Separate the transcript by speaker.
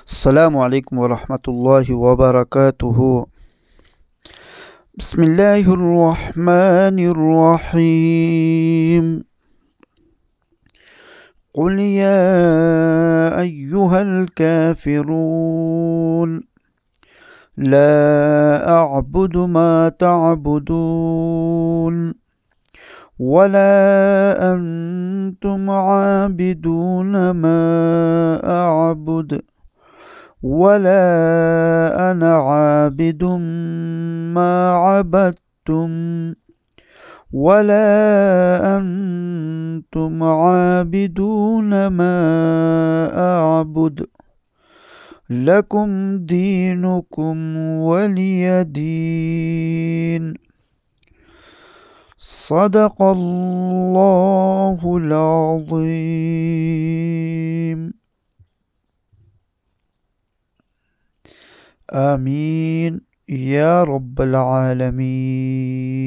Speaker 1: السلام عليكم ورحمة الله وبركاته. بسم الله الرحمن الرحيم. قل يا أيها الكافرون لا أعبد ما تعبدون ولا أنتم عابدون ما أعبد ولا أنا عابد ما عبدتم ولا أنتم عابدون ما أعبد لكم دينكم ولي دين. صدق الله العظيم. آمين يا رب العالمين.